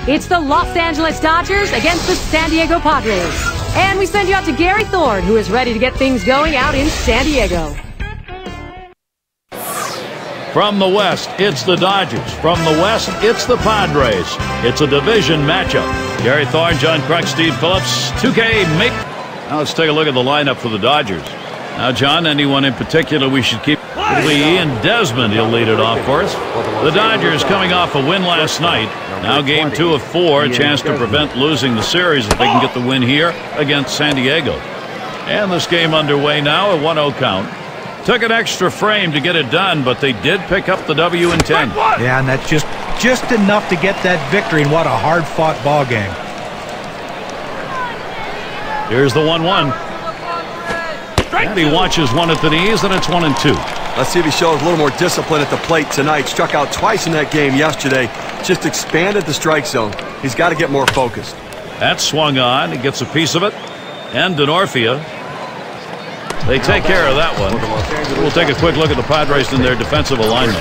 It's the Los Angeles Dodgers against the San Diego Padres. And we send you out to Gary Thorne, who is ready to get things going out in San Diego. From the West, it's the Dodgers. From the West, it's the Padres. It's a division matchup. Gary Thorne, John Kruk, Steve Phillips, 2K make. Now let's take a look at the lineup for the Dodgers. Now, John, anyone in particular we should keep? It'll be Ian Desmond. He'll lead it off for us. The Dodgers coming off a win last night. Now game 2 of 4, a chance to prevent losing the series if they can get the win here against San Diego. And this game underway now, a 1-0 count. Took an extra frame to get it done, but they did pick up the W in 10. Yeah, and that's just enough to get that victory, and what a hard-fought ball game. Here's the 1-1. And he watches one at the knees, and it's 1-2. Let's see if he shows a little more discipline at the plate tonight. Struck out twice in that game yesterday. Just expanded the strike zone. He's got to get more focused. That swung on. He gets a piece of it. And Denorfia. They take care of that one. We'll take a quick look at the Padres in their defensive alignment.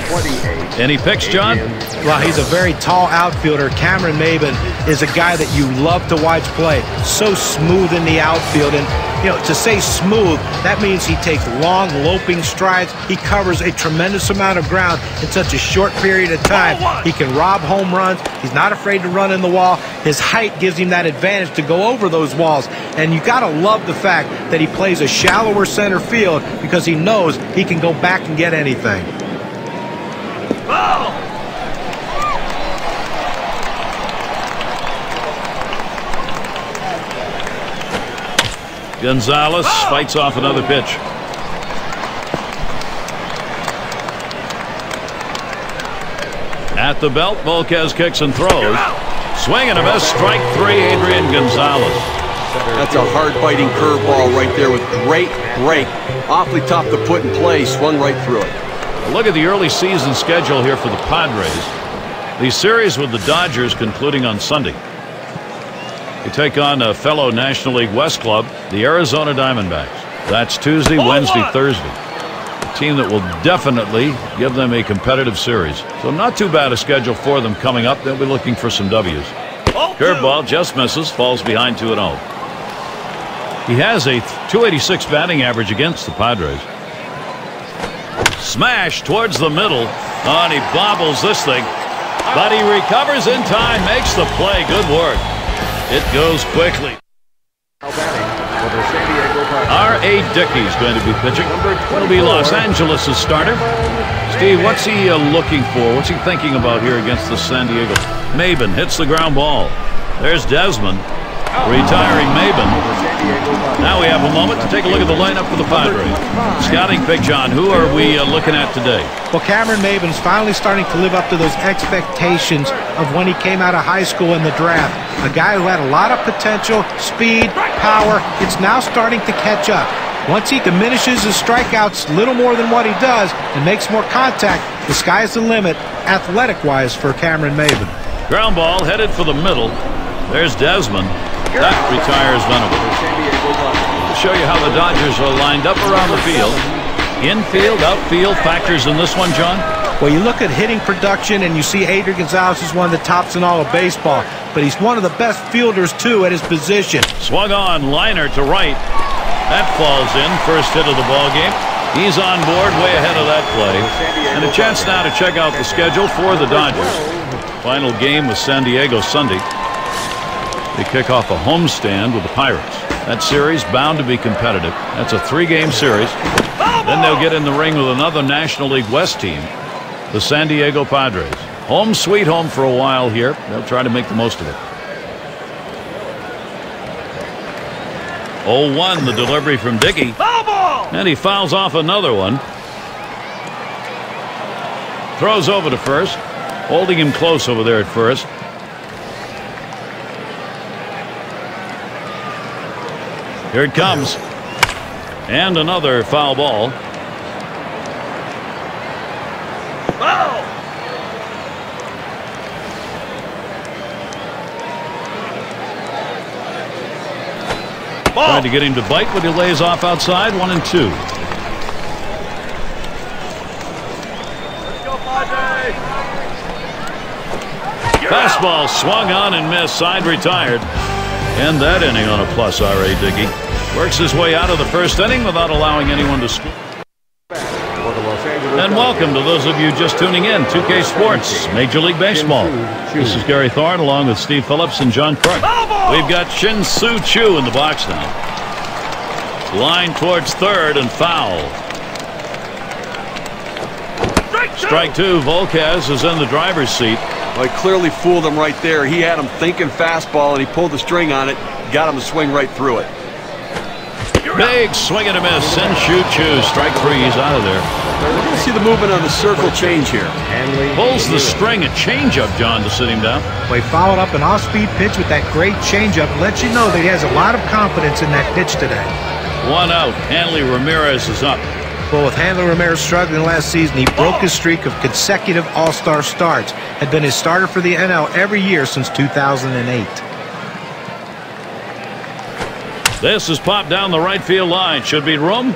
Any picks, John? Well, he's a very tall outfielder. Cameron Maybin is a guy that you love to watch play. So smooth in the outfield. And, you know, to say smooth, that means he takes long, loping strides. He covers a tremendous amount of ground in such a short period of time. He can rob home runs. He's not afraid to run in the wall. His height gives him that advantage to go over those walls. And you got to love the fact that he plays a shallower center field because he knows he can go back and get anything. Gonzalez fights off another pitch. At the belt, Volquez kicks and throws. Swing and a miss, strike 3, Adrian Gonzalez. That's a hard-biting curveball right there with great break. Awfully tough to put in play, swung right through it. Look at the early season schedule here for the Padres. The series with the Dodgers concluding on Sunday. They take on a fellow National League West club, the Arizona Diamondbacks. That's Tuesday, Wednesday, Thursday. A team that will definitely give them a competitive series. So not too bad a schedule for them coming up. They'll be looking for some W's. Curveball just misses, falls behind 2-0. He has a .286 batting average against the Padres. Smash towards the middle. Oh, and he bobbles this thing. But he recovers in time, makes the play. Good work. It goes quickly. R.A. Dickey's going to be pitching. It'll be Los Angeles' starter. Steve, what's he looking for? What's he thinking about here against the San Diego? Maybin hits the ground ball. There's Desmond. Retiring Maybin. Now we have a moment to take a look at the lineup for the Padres. Scouting pick, John. Who are we looking at today? Well, Cameron Maybin's finally starting to live up to those expectations of when he came out of high school in the draft. A guy who had a lot of potential, speed, power. It's now starting to catch up. Once he diminishes his strikeouts a little more than what he does and makes more contact, the sky's the limit athletic-wise for Cameron Maybin. Ground ball headed for the middle. There's Desmond. That retires Venable. To show you how the Dodgers are lined up around the field. Infield, outfield factors in this one, John? Well, you look at hitting production and you see Adrian Gonzalez is one of the tops in all of baseball, but he's one of the best fielders, too, at his position. Swung on, liner to right. That falls in, first hit of the ball game. He's on board, way ahead of that play. And a chance now to check out the schedule for the Dodgers. Final game with San Diego Sunday. They kick off a homestand with the Pirates. That series bound to be competitive. That's a 3-game series. Then they'll get in the ring with another National League West team, the San Diego Padres. Home sweet home for a while here. They'll try to make the most of it. 0-1, the delivery from Dickey. And he fouls off another one. Throws over to first. Holding him close over there at first. Here it comes. And another foul ball. Trying to get him to bite, but he lays off outside. 1-2. Let's go, Padres. Fastball swung on and missed. Side retired. End that inning on a plus, R.A. Dickey. Works his way out of the first inning without allowing anyone to score. And welcome to those of you just tuning in. 2K Sports, Major League Baseball. This is Gary Thorne along with Steve Phillips and John Crook. We've got Shin-Soo Choo in the box now. Line towards third and foul. Strike two. Volquez is in the driver's seat. Well, he clearly fooled him right there. He had him thinking fastball, and he pulled the string on it. Got him to swing right through it. Big swing and a miss. Shin-Soo Choo. Strike three. He's out of there. We're going to see the movement on the circle change here. Pulls the string. A changeup, John, to sit him down. Well, he followed up an off-speed pitch with that great changeup. Lets you know that he has a lot of confidence in that pitch today. One out. Hanley Ramirez is up. Well, with Hanley Ramirez struggling last season, he broke his streak of consecutive All-Star starts. Had been his starter for the NL every year since 2008. This is popped down the right field line. Should be room.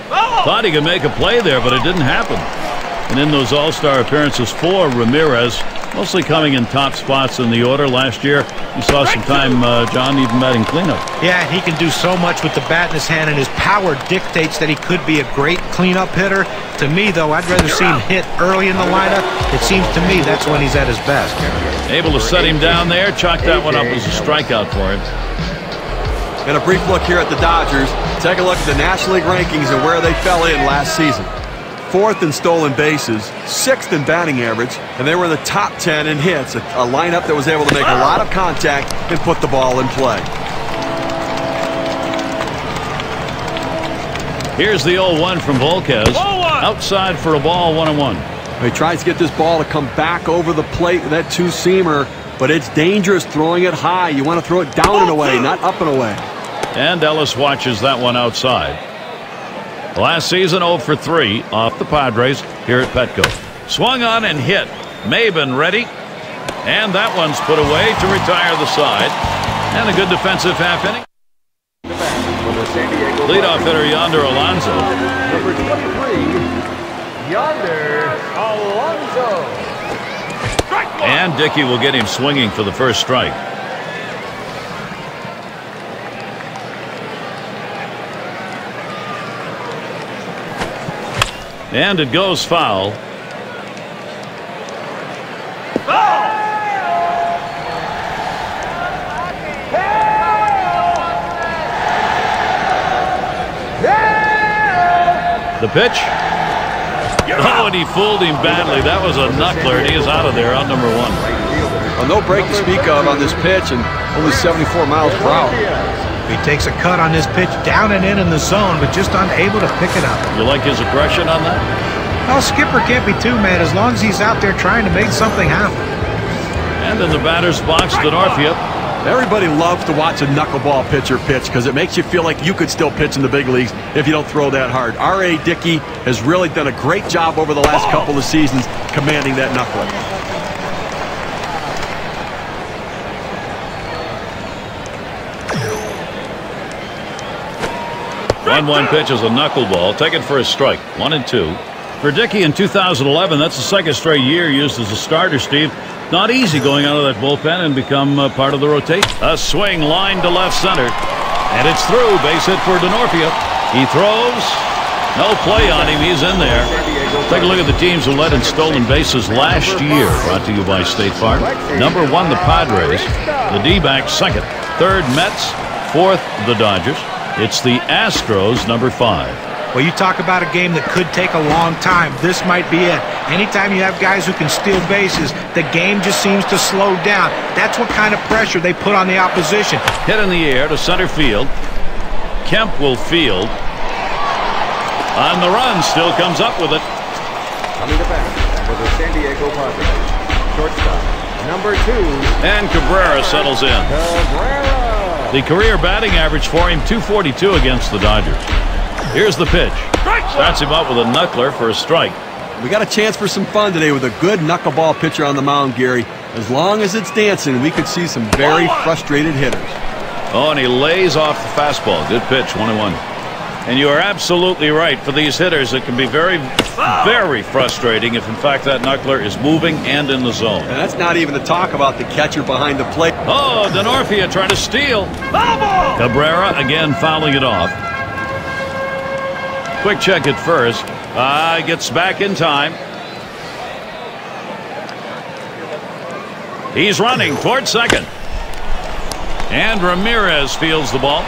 Thought he could make a play there, but it didn't happen. And in those All-Star appearances for Ramirez, mostly coming in top spots in the order. Last year, you saw some time, John, even batting cleanup. Yeah, he can do so much with the bat in his hand, and his power dictates that he could be a great cleanup hitter. To me, though, I'd rather see him hit early in the lineup. It seems to me that's when he's at his best. Able to set him down there. Chalk that one up as a strikeout for him. And a brief look here at the Dodgers. Take a look at the National League rankings and where they fell in last season. 4th in stolen bases, 6th in batting average, and they were in the top 10 in hits. A lineup that was able to make a lot of contact and put the ball in play. Here's the 0-1 from Volquez. Outside for a ball, 1-1. He tries to get this ball to come back over the plate with that two-seamer, but it's dangerous throwing it high. You want to throw it down and away, not up and away. And Ellis watches that one outside. Last season, 0 for 3 off the Padres here at Petco. Swung on and hit. Maben ready. And that one's put away to retire the side. And a good defensive half inning. Leadoff hitter Yonder Alonso. Number 23, Yonder Alonso. And Dickey will get him swinging for the first strike. And it goes foul. The pitch. Oh, and he fooled him badly. That was a knuckler, and he is out of there on number 1. Well, no break to speak of on this pitch, and only 74 miles per hour. He takes a cut on this pitch down and in the zone, but just unable to pick it up. You like his aggression on that? Well, Skipper can't be too mad as long as he's out there trying to make something happen. And in the batter's box, Denorfia. Everybody loves to watch a knuckleball pitcher pitch because it makes you feel like you could still pitch in the big leagues if you don't throw that hard. R.A. Dickey has really done a great job over the last couple of seasons commanding that knuckler. 1-1 pitch is a knuckleball. Take it for a strike. 1-2. For Dickey in 2011, that's the second straight year used as a starter, Steve. Not easy going out of that bullpen and become part of the rotation. A swing line to left center. And it's through. Base hit for Denorfia. He throws. No play on him. He's in there. Take a look at the teams who led in stolen bases last year. Brought to you by State Farm. Number 1, the Padres. The D-backs, 2nd. 3rd, Mets. 4th, the Dodgers. It's the Astros, number 5. Well, you talk about a game that could take a long time. This might be it. Anytime you have guys who can steal bases, the game just seems to slow down. That's what kind of pressure they put on the opposition. Hit in the air to center field. Kemp will field. On the run, still comes up with it. Coming to bat for the 샌디에고 Padres. Shortstop, number 2. And Cabrera settles in. Cabrera. The career batting average for him, 242 against the Dodgers. Here's the pitch. Starts him up with a knuckler for a strike. We got a chance for some fun today with a good knuckleball pitcher on the mound, Gary. As long as it's dancing, we could see some very frustrated hitters. Oh, and he lays off the fastball. Good pitch, 1-1. And you are absolutely right. For these hitters, it can be very, very frustrating if, in fact, that knuckler is moving and in the zone. And that's not even to talk about the catcher behind the plate. Oh, Denorfia trying to steal. Cabrera again fouling it off. Quick check at first. Gets back in time. He's running towards second. And Ramirez fields the ball.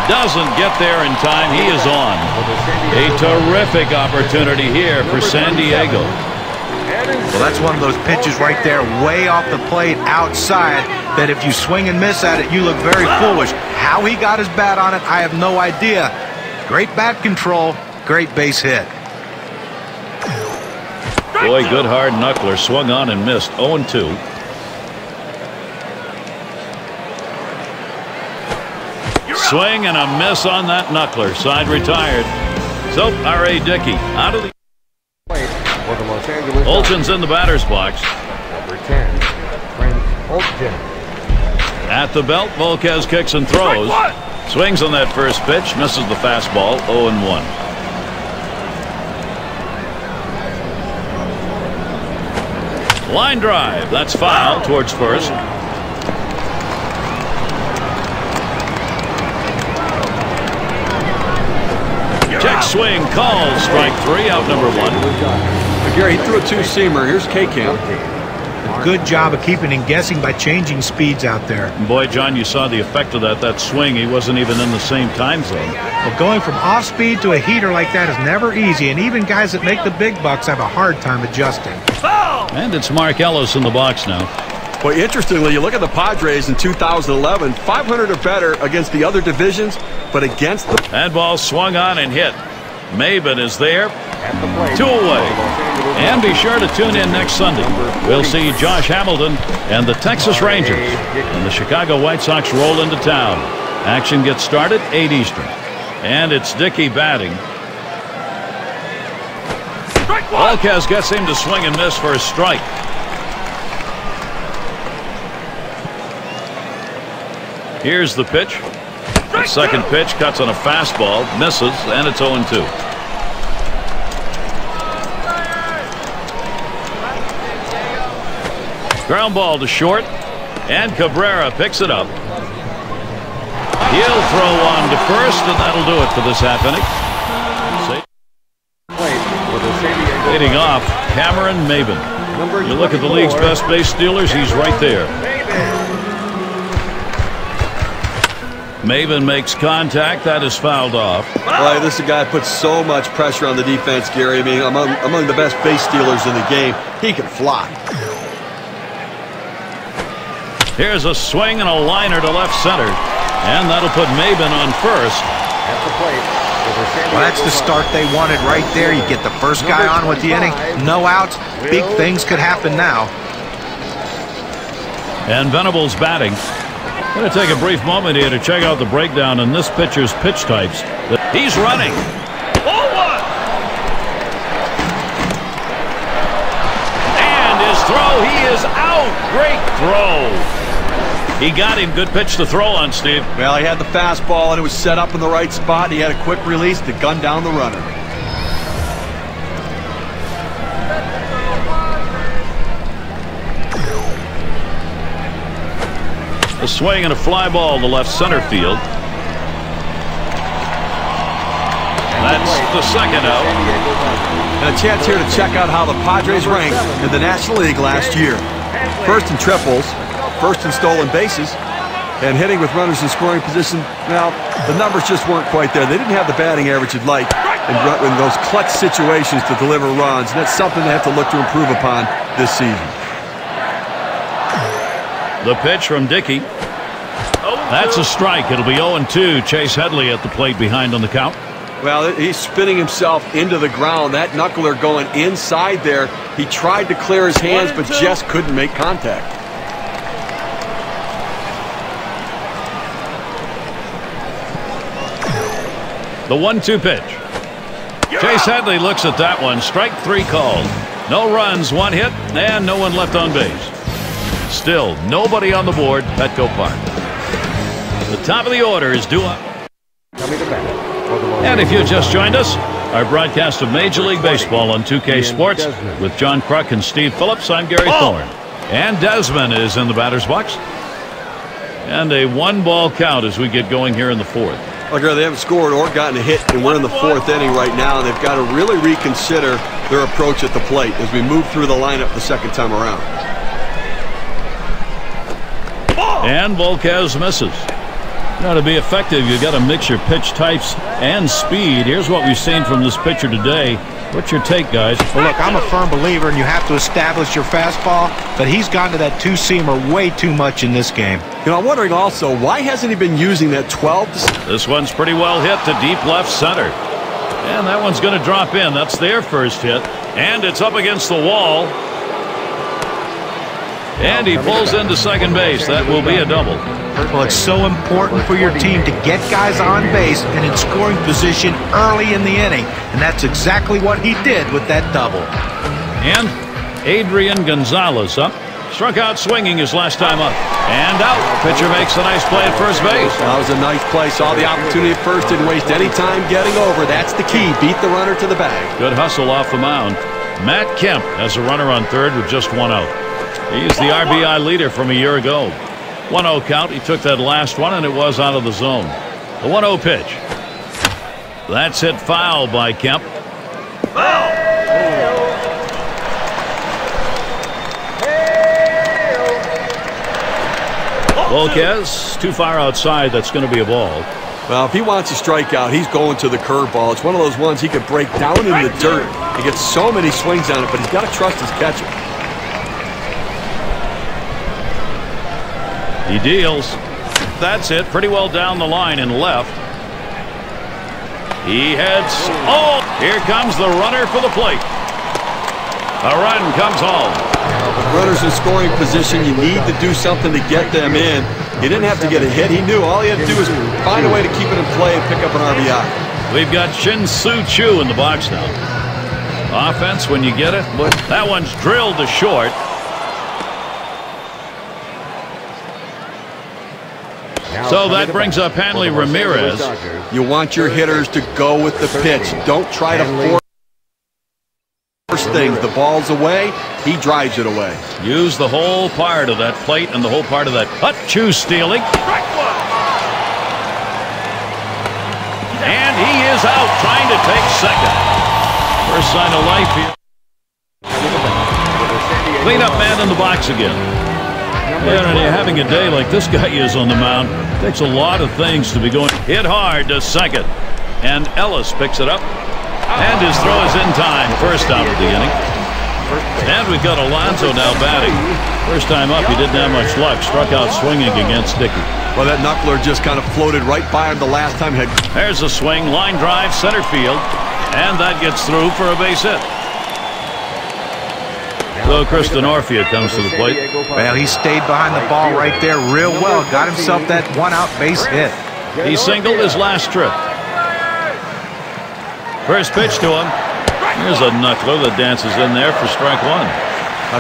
Doesn't get there in time. He is on. A terrific opportunity here for San Diego. Well, that's one of those pitches right there, way off the plate, outside, that if you swing and miss at it, you look very foolish. How he got his bat on it, I have no idea. Great bat control, great base hit. Boy, good hard knuckler. Swung on and missed. 0-2. Swing and a miss on that knuckler. Side retired. So, R.A. Dickey out of the... Olson's in the batter's box. Number 10, Olson. At the belt, Volquez kicks and throws. Swings on that first pitch. Misses the fastball. 0-1. Line drive. That's foul towards first. Check swing, called, strike 3, out number 1. Gary, he threw a two-seamer. Here's K-Camp. Good job of keeping him guessing by changing speeds out there. And boy, John, you saw the effect of that swing. He wasn't even in the same time zone. Well, going from off-speed to a heater like that is never easy, and even guys that make the big bucks have a hard time adjusting. And it's Mark Ellis in the box now. Well, interestingly, you look at the Padres in 2011, 500 or better against the other divisions, but against the... That ball swung on and hit. Maben is there. 2 away. And be sure to tune in next Sunday. We'll see Josh Hamilton and the Texas Rangers. And the Chicago White Sox roll into town. Action gets started 8 Eastern. And it's Dickey batting. Volquez gets him to swing and miss for a strike. Here's the pitch. The second pitch cuts on a fastball, misses, and it's 0-2. Ground ball to short, and Cabrera picks it up. He'll throw on to first, and that'll do it for this half inning. Leading off, Cameron Maben. You look at the league's best base stealers, he's right there. Maben makes contact. That is fouled off. Well, this is a guy that puts so much pressure on the defense, Gary. I mean, among the best base stealers in the game. He can fly. Here's a swing and a liner to left center. And that'll put Maben on first. At the plate. Well, that's the start they wanted right there. You get the first guy on with the inning. No outs. Big things could happen now. And Venables batting. Going to take a brief moment here to check out the breakdown in this pitcher's pitch types. He's running. 0-1. And his throw, he is out. Great throw. He got him. Good pitch to throw on, Steve. Well, he had the fastball, and it was set up in the right spot. He had a quick release to gun down the runner. A swing and a fly ball to left center field. That's the second out. And a chance here to check out how the Padres ranked in the National League last year. First in triples, first in stolen bases, and hitting with runners in scoring position. Now, the numbers just weren't quite there. They didn't have the batting average you'd like in those clutch situations to deliver runs, and that's something they have to look to improve upon this season. The pitch from Dickey. That's a strike. It'll be 0-2. Chase Headley at the plate behind on the count. Well, he's spinning himself into the ground. That knuckler going inside there. He tried to clear his hands, but just couldn't make contact. The 1-2 pitch. Chase Headley looks at that one. Strike 3 called. No runs, 1 hit, and no one left on base. Still, nobody on the board, Petco Park. The top of the order is due up. Coming to bat for And if you just joined us, our broadcast of Major League Baseball on 2K Sports with John Kruk and Steve Phillips. I'm Gary Thorne. And Desmond is in the batter's box. And a 1-ball count as we get going here in the fourth. Well, Gary, they haven't scored or gotten a hit, and we're in the fourth inning right now, and they've got to really reconsider their approach at the plate as we move through the lineup the second time around. And Volquez misses. Now, to be effective, you've got to mix your pitch types and speed. Here's what we've seen from this pitcher today. What's your take, guys? Well, look, I'm a firm believer, and you have to establish your fastball, but he's gone to that two-seamer way too much in this game. You know, I'm wondering also, why hasn't he been using that 12? This one's pretty well hit to deep left center. And that one's going to drop in. That's their first hit. And it's up against the wall. And he pulls into second base. That will be a double. Well, it's so important for your team to get guys on base and in scoring position early in the inning. And that's exactly what he did with that double. And Adrian Gonzalez up. Struck out swinging his last time up. And out. Pitcher makes a nice play at first base. That was a nice play. Saw the opportunity at first. Didn't waste any time getting over. That's the key. Beat the runner to the bag. Good hustle off the mound. Matt Kemp has a runner on third with just one out. He's the RBI leader from a year ago. 1-0 count. He took that last one, and it was out of the zone. The 1-0 pitch. That's hit foul by Kemp. Volquez too far outside. That's going to be a ball. Well, if he wants a strikeout, he's going to the curveball. It's one of those ones he could break down in the dirt. He gets so many swings on it, but he's got to trust his catcher. He deals. That's it. Pretty well down the line and left. He heads. Oh, here comes the runner for the plate. A run comes home. Runners in scoring position, you need to do something to get them in. He didn't have to get a hit. He knew all he had to do was find a way to keep it in play and pick up an RBI. We've got Shin-Soo Choo in the box now. Offense when you get it, but that one's drilled to short. So that brings up Hanley Ramirez. You want your hitters to go with the pitch. Don't try to force things. The ball's away. He drives it away. Use the whole part of that plate and the whole part of that cut. Choo stealing. And he is out trying to take second. First sign of life here. Cleanup man in the box again. Yeah, and you're having a day like this guy is on the mound. Takes a lot of things to be going. Hit hard to second. And Ellis picks it up. And his throw is in time. First out of the inning. And we've got Alonso now batting. First time up, he didn't have much luck. Struck out swinging against Dickey. Well, that knuckler just kind of floated right by him the last time. There's a swing. Line drive, center field. And that gets through for a base hit. So Kristen Orfia comes to the plate. Well, he stayed behind the ball right there real well. Got himself that one-out base hit. He singled his last trip. First pitch to him. Here's a knuckler that dances in there for strike one.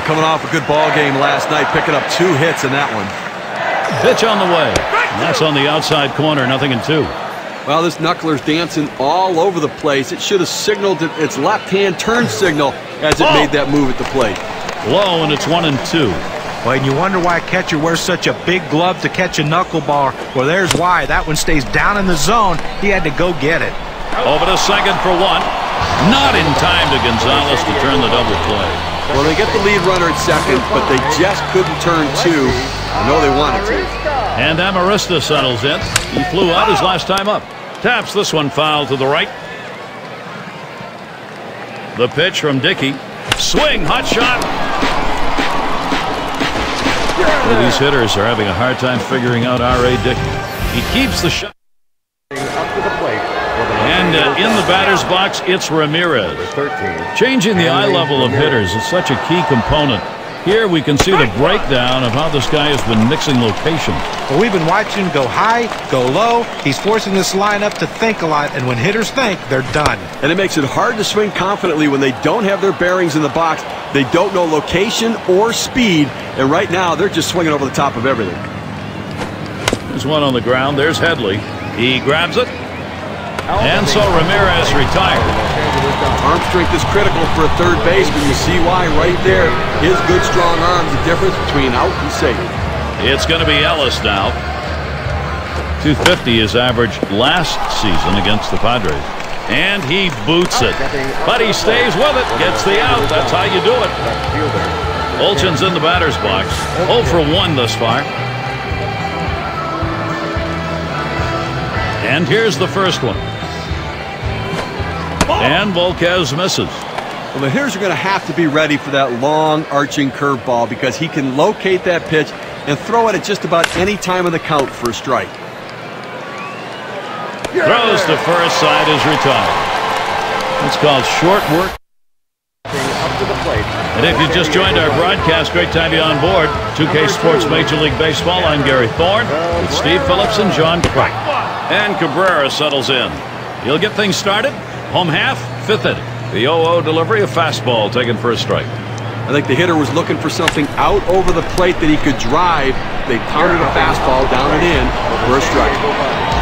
Coming off a good ball game last night, picking up 2 hits in that one. Pitch on the way. And that's on the outside corner, 0-2. Well, this knuckler's dancing all over the place. It should have signaled its left-hand turn signal as it made that move at the plate. Low, and it's 1-2. Well, and you wonder why a catcher wears such a big glove to catch a knuckleball. Well, there's why. That one stays down in the zone. He had to go get it. Over to second for one. Not in time to Gonzalez to turn the double play. Well, they get the lead runner at second, but they just couldn't turn 2. I know they wanted to. And Amarista settles in. He flew out his last time up. Taps this one foul to the right. The pitch from Dickey. Swing, hot shot. Well, these hitters are having a hard time figuring out R.A. Dickey. He keeps the shot. And in the batter's box, it's Ramirez. Changing the eye level of hitters is such a key component. Here we can see the breakdown of how this guy has been mixing locations. Well, we've been watching him go high, go low. He's forcing this lineup to think a lot, and when hitters think, they're done. And it makes it hard to swing confidently when they don't have their bearings in the box. They don't know location or speed, and right now they're just swinging over the top of everything. There's one on the ground. There's Headley. He grabs it. And so Ramirez retired. Arm strength is critical for a third baseman. You see why right there. His good, strong arm is the difference between out and safe. It's going to be Ellis now. 250 is average last season against the Padres. And he boots it. But he stays with it. Gets the out. That's how you do it. Olchin's in the batter's box. 0 for 1 thus far. And here's the first one. And Volquez misses. Well, the hitters are going to have to be ready for that long arching curveball because he can locate that pitch and throw it at just about any time of the count for a strike. Throws to first, side is retired. It's called short work. And if you just joined our broadcast, great to have you on board. 2K Sports Major League Baseball. I'm Gary Thorne with Steve Phillips and John Craig. And Cabrera settles in. He'll get things started. Home half, 5th inning. The 0-0 delivery, a fastball taken for a strike. I think the hitter was looking for something out over the plate that he could drive. They pounded a fastball down and in for a strike.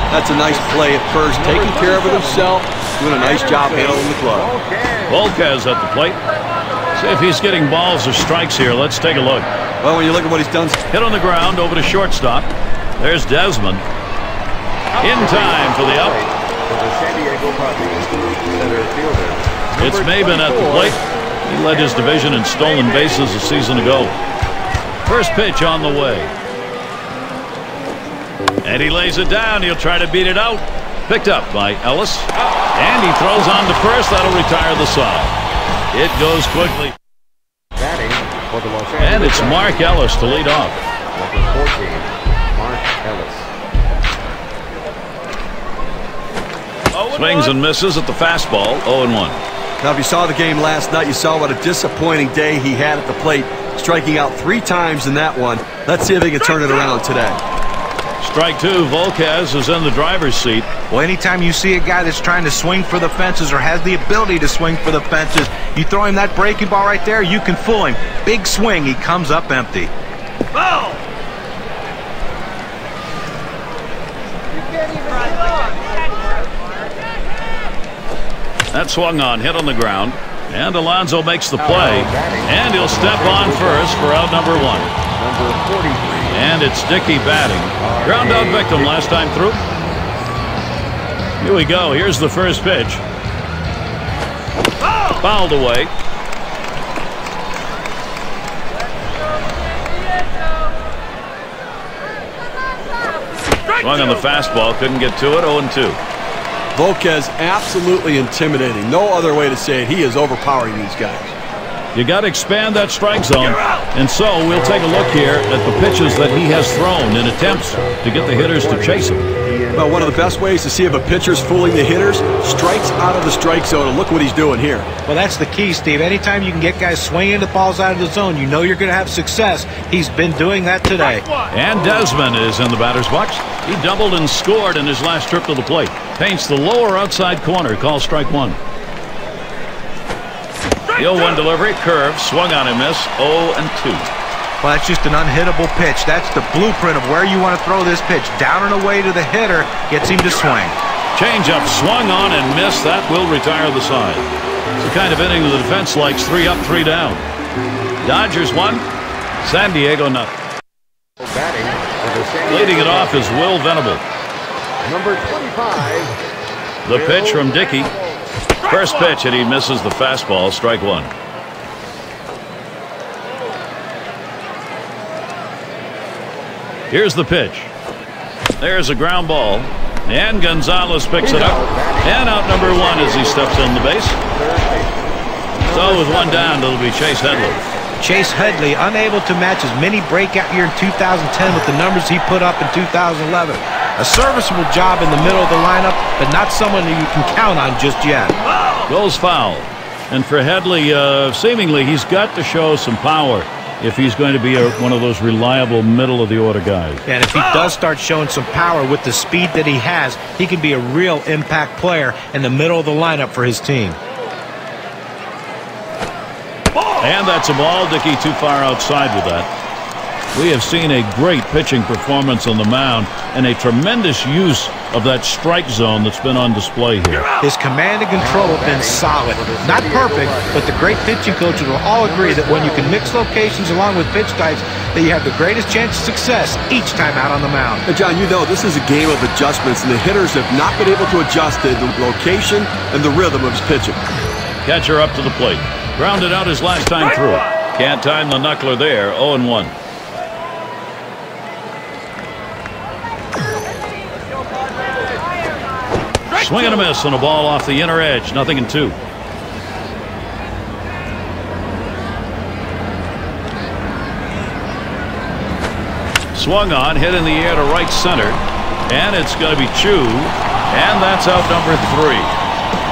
That's a nice play at first, taking care of it himself, doing a nice job handling the glove. Volquez at the plate. See if he's getting balls or strikes here. Let's take a look. Well, when you look at what he's done. Hit on the ground over to shortstop. There's Desmond. In time for the out. It's Maben at the plate. He led his division in stolen bases a season ago. First pitch on the way. And he lays it down. He'll try to beat it out. Picked up by Ellis. And he throws on to first. That'll retire the side. It goes quickly. And it's Mark Ellis to lead off. Number 14, Mark Ellis. Swings and misses at the fastball. 0-1. Now, if you saw the game last night, you saw what a disappointing day he had at the plate, striking out 3 times in that one. Let's see if he can turn it around today. Strike 2. Volquez is in the driver's seat. Well, anytime you see a guy that's trying to swing for the fences or has the ability to swing for the fences, you throw him that breaking ball right there, you can fool him. Big swing, he comes up empty. Oh! That swung on, hit on the ground, and Alonso makes the play, and he'll step on first for out number 1. Number 43. And it's Dickey batting. Ground out victim last time through. Here we go. Here's the first pitch. Fouled away. Swung on the fastball, couldn't get to it. 0-2. Volquez absolutely intimidating. No other way to say it. He is overpowering these guys. You got to expand that strike zone. And so we'll take a look here at the pitches that he has thrown in attempts to get the hitters to chase him. Well, one of the best ways to see if a pitcher's fooling the hitters, strikes out of the strike zone, and look what he's doing here. Well, that's the key, Steve. Anytime you can get guys swinging the balls out of the zone, you know you're going to have success. He's been doing that today. And Desmond is in the batter's box. He doubled and scored in his last trip to the plate. Paints the lower outside corner. Call strike 1. The 0-1 delivery, curve, swung on and missed. 0-2. Well, that's just an unhittable pitch. That's the blueprint of where you want to throw this pitch. Down and away to the hitter, gets him to swing. Change-up, swung on and missed. That will retire the side. It's the kind of inning the defense likes. 3 up, 3 down. Dodgers 1, San Diego nothing. Leading it off is Will Venable. Number 25. The pitch from Dickey. First pitch, and he misses the fastball. Strike 1. Here's the pitch. There's a ground ball. And Gonzalez picks it up. And out number 1 as he steps on the base. So with 1 down, it'll be Chase Headley. Chase Headley unable to match his mini breakout year in 2010 with the numbers he put up in 2011. A serviceable job in the middle of the lineup, but not someone that you can count on just yet. Goes foul. And for Headley, seemingly he's got to show some power if he's going to be one of those reliable middle-of-the-order guys. And if he does start showing some power with the speed that he has, he can be a real impact player in the middle of the lineup for his team. And that's a ball. Dickey too far outside with that. We have seen a great pitching performance on the mound and a tremendous use of that strike zone that's been on display here. His command and control have been solid. Not perfect, but the great pitching coaches will all agree that when you can mix locations along with pitch types, that you have the greatest chance of success each time out on the mound. Hey, John, you know this is a game of adjustments, and the hitters have not been able to adjust to the location and the rhythm of his pitching. Catcher up to the plate. Grounded out his last time through. Can't time the knuckler there. 0-1. Swing and a miss on a ball off the inner edge. 0-2. Swung on, hit in the air to right center, and it's going to be Chu, and that's out number 3.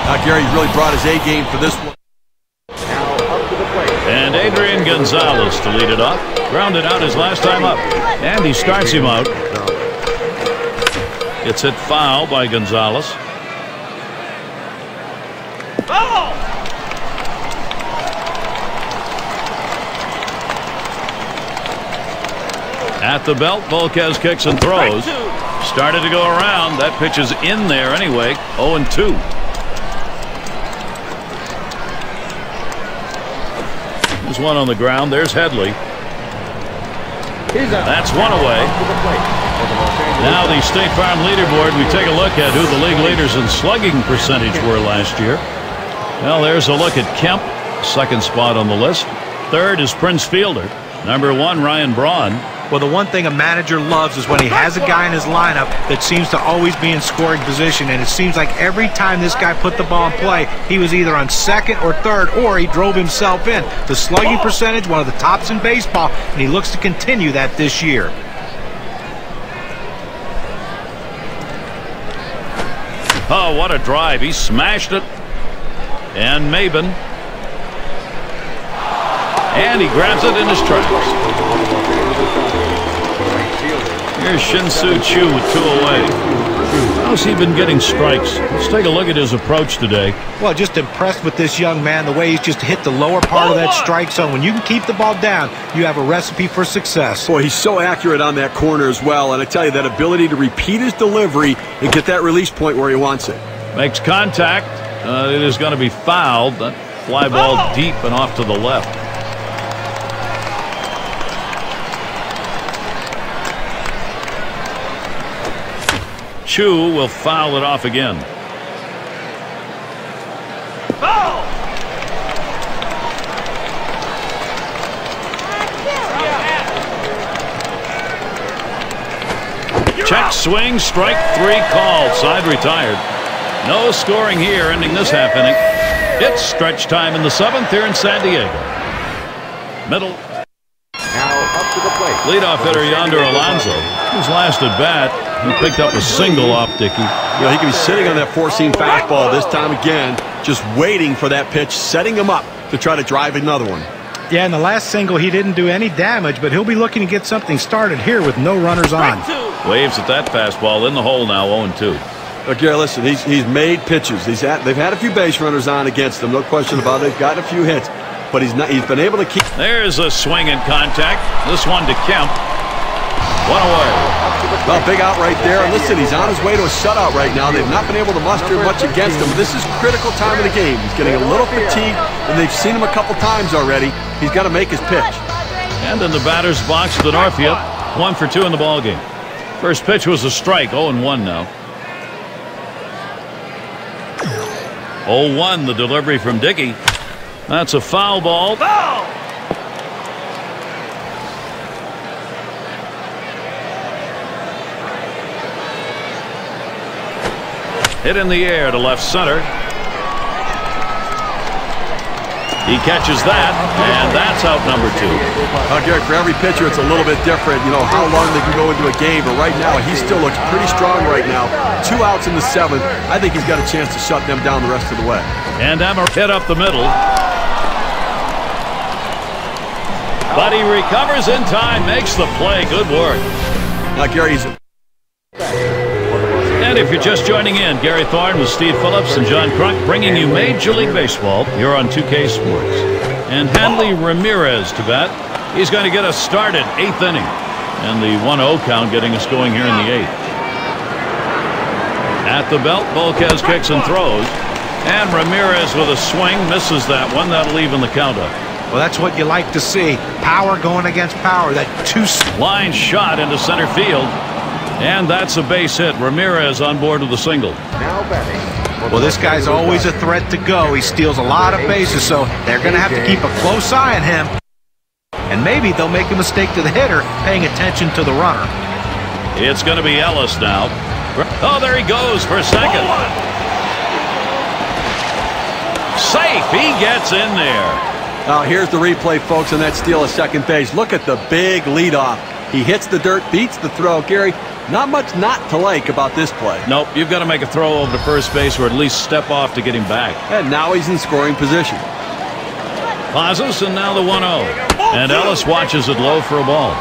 Now Gary really brought his A game for this one. And Adrian Gonzalez to lead it off. Grounded out his last time up, and he starts him out. It's hit foul by Gonzalez. At the belt, Volquez kicks and throws. Started to go around. That pitch is in there anyway. 0-2. There's one on the ground. There's Headley. That's one away. Now the State Farm leaderboard. We take a look at who the league leaders in slugging percentage were last year. Well, there's a look at Kemp, second spot on the list. Third is Prince Fielder. Number 1, Ryan Braun. Well, the one thing a manager loves is when he has a guy in his lineup that seems to always be in scoring position, and it seems like every time this guy put the ball in play, he was either on second or third, or he drove himself in. The slugging percentage, one of the tops in baseball, and he looks to continue that this year. Oh, what a drive. He smashed it. And Maben. And he grabs it in his tracks. Here's Shin-Soo Choo with 2 away. How's he been getting strikes? Let's take a look at his approach today. Well, just impressed with this young man, the way he's just hit the lower part of that strike zone. When you can keep the ball down, you have a recipe for success. Boy, he's so accurate on that corner as well, and I tell you, that ability to repeat his delivery and get that release point where he wants it. Makes contact. It is going to be fouled. That fly ball deep and off to the left. Chu will foul it off again. Check swing, strike 3 called. Side retired. No scoring here, ending this half inning. It's stretch time in the 7th here in San Diego. Middle. Now up to the plate. Leadoff hitter Yonder Alonso. His last at bat, he picked up a single off Dickey. You know, he could be sitting on that four-seam fastball this time again, just waiting for that pitch, setting him up to try to drive another one. Yeah, in the last single, he didn't do any damage, but he'll be looking to get something started here with no runners on. Waves at that fastball in the hole now, 0-2. Okay, listen, he's made pitches. They've had a few base runners on against him, no question about it. They've gotten a few hits, but he's been able to keep. There's a swing and contact. This one to Kemp. One away. Well, big out right there. And listen, he's on his way to a shutout right now. They've not been able to muster much against him. This is critical time of the game. He's getting a little fatigued, and they've seen him a couple times already. He's got to make his pitch. And in the batter's box, the Northfield, 1 for 2 in the ballgame. First pitch was a strike, 0-1 now. 0-1, the delivery from Dickey. That's a foul ball. Hit in the air to left center. He catches that, and that's out number 2. Gary, for every pitcher, it's a little bit different. You know, how long they can go into a game, but right now, he still looks pretty strong right now. 2 outs in the 7th. I think he's got a chance to shut them down the rest of the way. And Emmer hit up the middle. But he recovers in time, makes the play. Good work. Now, Gary's... And if you're just joining in, Gary Thorne with Steve Phillips and John Crunk bringing you Major League Baseball here on 2K Sports. And Hanley Ramirez to bat. He's going to get us started, 8th inning. And the 1-0 count getting us going here in the 8th. At the belt, Volquez kicks and throws. And Ramirez with a swing misses that one. That'll even the count up. Well, that's what you like to see. Power going against power. That line shot into center field. And that's a base hit. Ramirez on board with a single. Now batting. Well, this guy's always a threat to go. He steals a lot of bases, so they're going to have to keep a close eye on him. And maybe they'll make a mistake to the hitter, paying attention to the runner. It's going to be Ellis now. Oh, there he goes for second. Safe. He gets in there. Now here's the replay, folks, on that steal of second base. Look at the big leadoff. He hits the dirt, beats the throw. Gary, not much not to like about this play. Nope, you've got to make a throw over to first base or at least step off to get him back. And now he's in scoring position. Pauses, and now the 1-0. And Ellis watches it low for a ball.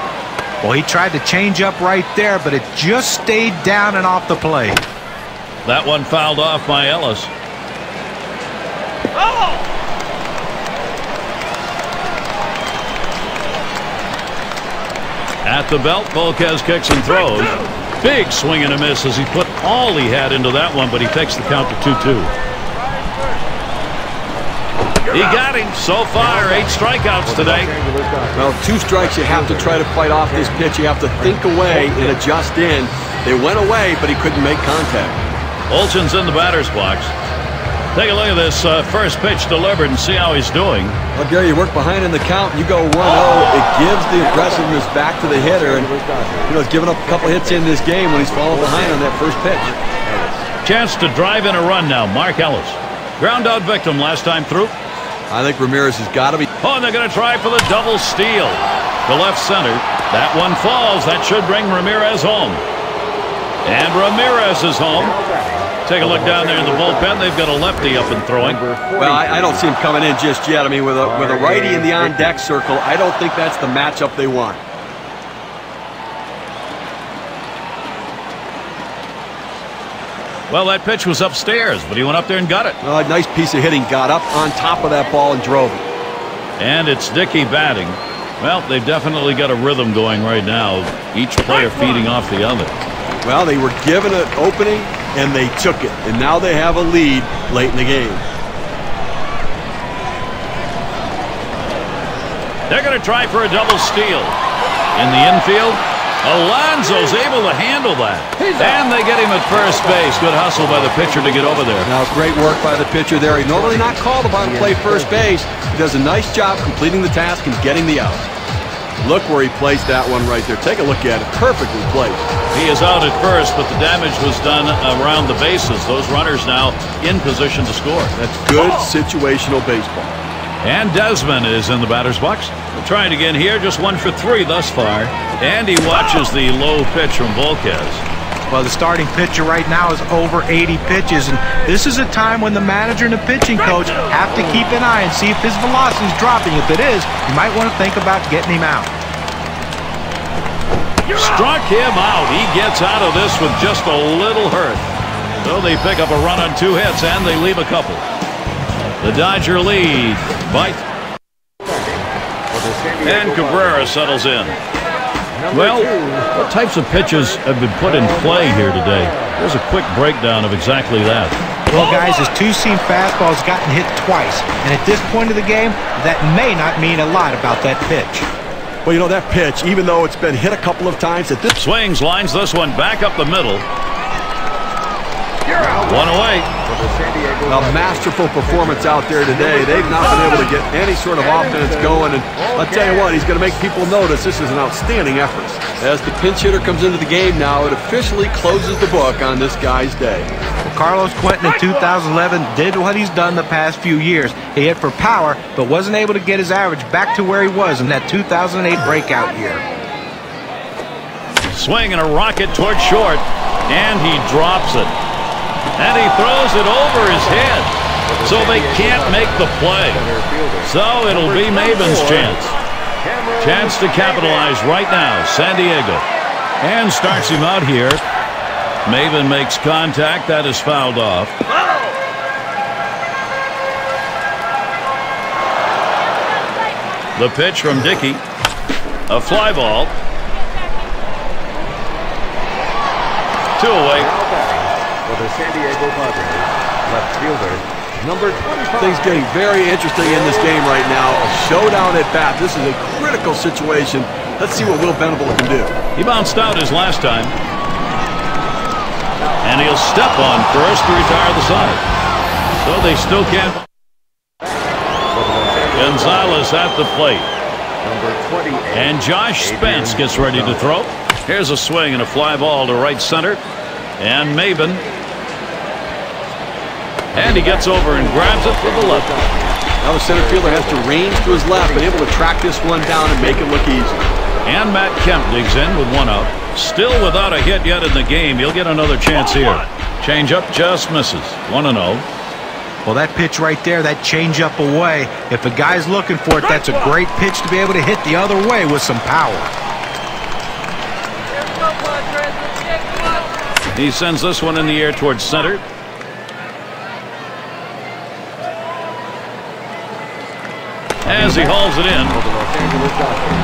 Well, he tried to change up right there, but it just stayed down and off the plate. That one fouled off by Ellis. At the belt, Volquez kicks and throws. Big swing and a miss as he put all he had into that one, but he takes the count to 2-2. He got him. So far, 8 strikeouts today. Well, 2 strikes, you have to try to fight off this pitch. You have to think away and adjust in. They went away, but he couldn't make contact. Olson's in the batter's box. Take a look at this first pitch delivered and see how he's doing. Well, Gary, you work behind in the count, you go 1-0. It gives the aggressiveness back to the hitter, and he's given up a couple hits in this game when he's fallen behind on that first pitch. Chance to drive in a run now. Mark Ellis. Ground out victim last time through. I think Ramirez has got to be. Oh, and they're going to try for the double steal. To left center. That one falls. That should bring Ramirez home. And Ramirez is home. Take a look down there in the bullpen. They've got a lefty up and throwing. Well, I don't see him coming in just yet. I mean, with a righty in the on-deck circle, I don't think that's the matchup they want. Well, that pitch was upstairs, but he went up there and got it. A nice piece of hitting. Got up on top of that ball and drove it. And it's Dickey batting. Well, they've definitely got a rhythm going right now. Each player feeding off the other. Well, they were given an opening, and they took it. And now they have a lead late in the game. They're going to try for a double steal. In the infield, Alonso's able to handle that. And they get him at first base. Good hustle by the pitcher to get over there. Now, great work by the pitcher there. He's normally not called upon to play first base. He does a nice job completing the task and getting the out. Look where he placed that one right there. Take a look at it. Perfectly placed. He is out at first, but the damage was done around the bases. Those runners now in position to score. That's good situational baseball. And Desmond is in the batter's box. We'll try it again here. Just 1 for 3 thus far. And he watches the low pitch from Volquez. Well, the starting pitcher right now is over 80 pitches, and this is a time when the manager and the pitching coach have to keep an eye and see if his velocity is dropping. If it is, you might want to think about getting him out. Struck him out. He gets out of this with just a little hurt. So they pick up a run on 2 hits, and they leave a couple. The Dodger lead. Bite. And Cabrera settles in. Well, what types of pitches have been put in play here today? There's a quick breakdown of exactly that. Well, guys, his 2-seam fastball has gotten hit twice. And at this point of the game, that may not mean a lot about that pitch. Well, you know, that pitch, even though it's been hit a couple of times, at this swings, lines this one back up the middle. One away. A masterful performance out there today. They've not been able to get any sort of offense going, and I'll tell you what, he's going to make people notice this is an outstanding effort. As the pinch hitter comes into the game now, it officially closes the book on this guy's day. Well, Carlos Quentin in 2011 did what he's done the past few years. He hit for power, but wasn't able to get his average back to where he was in that 2008 breakout year. Swing and a rocket toward short, and he drops it. And he throws it over his head. So they can't make the play. So it'll be Maven's chance. Chance to capitalize right now. 샌디에고. And starts him out here. Maven makes contact. That is fouled off. The pitch from Dickey. A fly ball. 2 away. Now batting for the 샌디에고 Padres, left fielder, number 25. Things getting very interesting in this game right now. A showdown at bat. This is a critical situation. Let's see what Will Venable can do. He bounced out his last time. And he'll step on first to retire the side. So they still can't. Gonzalez at the plate. Number 28. And Josh Spence gets ready to throw. Here's a swing and a fly ball to right center. And Maben. And he gets over and grabs it with the left. Now the center fielder has to range to his left and able to track this one down and make it look easy. And Matt Kemp digs in with 1 out. Still without a hit yet in the game. He'll get another chance here. Changeup just misses. 1-0. Well, that pitch right there, that changeup away, if a guy's looking for it, that's a great pitch to be able to hit the other way with some power. He sends this one in the air towards center. As he hauls it in. For the Los Angeles Dodgers,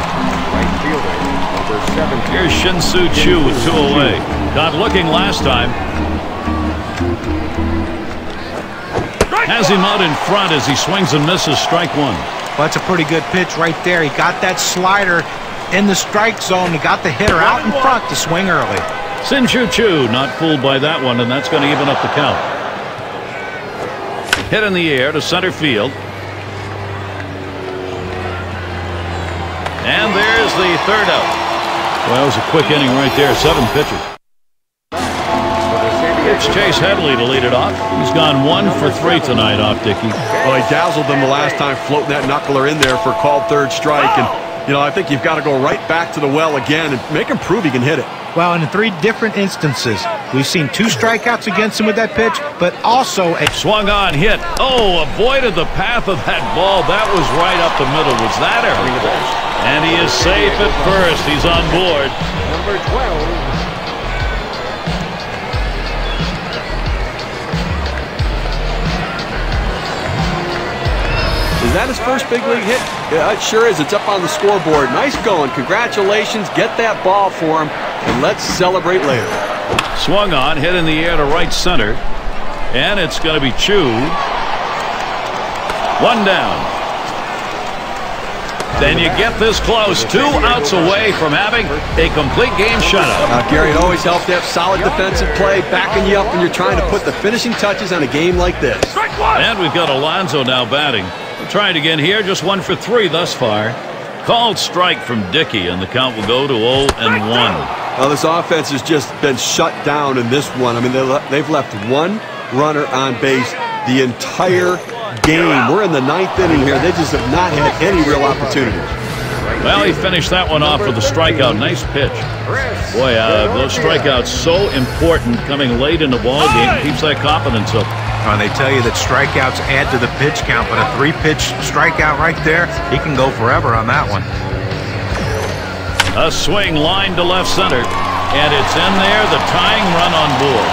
right fielder, number 17. Here's Shin-Soo Choo with 2 away. Got looking last time. Has him out in front as he swings and misses. Strike 1. Well, that's a pretty good pitch right there. He got that slider in the strike zone. He got the hitter out in front to swing early. Shin-Soo Choo not fooled by that one, and that's going to even up the count. Hit in the air to center field. And there's the 3rd out. Well, it was a quick inning right there. 7 pitches. It's Chase Headley to lead it off. He's gone 1 for 3 tonight off Dickey. Well, he dazzled them the last time, floating that knuckler in there for a called 3rd strike. And, you know, I think you've got to go right back to the well again and make him prove he can hit it. Well, in 3 different instances, we've seen 2 strikeouts against him with that pitch, but also a Swung on, hit. Oh, avoided the path of that ball. That was right up the middle. Was that ever? And he is safe at first. He's on board. Number 12. Is that his first big league hit? Yeah, it sure is. It's up on the scoreboard. Nice going. Congratulations. Get that ball for him, and let's celebrate later. Swung on, hit in the air to right center. And it's going to be Choo. 1 down. Then you get this close. 2 outs away from having a complete game shutout. Now, Gary, it always helps to have solid defensive play, backing you up when you're trying to put the finishing touches on a game like this. And we've got Alonso now batting. We're trying again here, just 1 for 3 thus far. Called strike from Dickey, and the count will go to 0-1. Well, this offense has just been shut down in this one. I mean, they've left 1 runner on base the entire game. We're in the 9th inning here. They just have not had any real opportunities. Well, he finished that one off with a strikeout. Nice pitch. Boy, those strikeouts so important coming late in the ball game. Keeps that confidence up. And they tell you that strikeouts add to the pitch count, but a 3-pitch strikeout right there, he can go forever on that one. A swing line to left center, and it's in there, the tying run on board.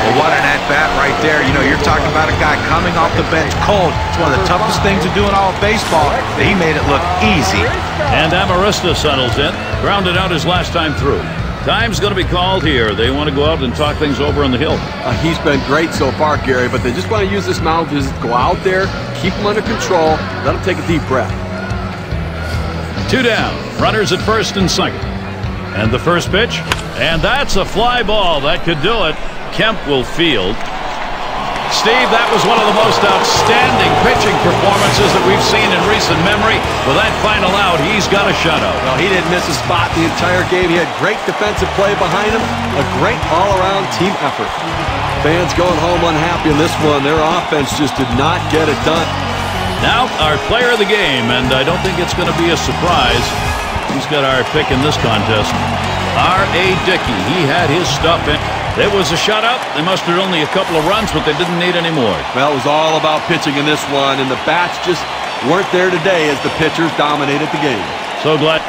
Well, what an at-bat right there. You know, you're talking about a guy coming off the bench cold. It's one of the toughest things to do in all of baseball, but he made it look easy. And Amarista settles in, grounded out his last time through. Time's going to be called here. They want to go out and talk things over on the hill. He's been great so far, Gary, but they just want to use this mound to just go out there, keep him under control, let him take a deep breath. 2 down. Runners at first and second. And the first pitch. And that's a fly ball. That could do it. Kemp will field. Steve, that was one of the most outstanding pitching performances that we've seen in recent memory. With that final out, he's got a shutout. Well, he didn't miss a spot the entire game. He had great defensive play behind him, a great all-around team effort. Fans going home unhappy in this one. Their offense just did not get it done. Now, our player of the game, and I don't think it's going to be a surprise. He's got our pick in this contest. R.A. Dickey, he had his stuff in. It was a shutout. They mustered only a couple of runs, but they didn't need any more. Well, it was all about pitching in this one, and the bats just weren't there today as the pitchers dominated the game. So glad.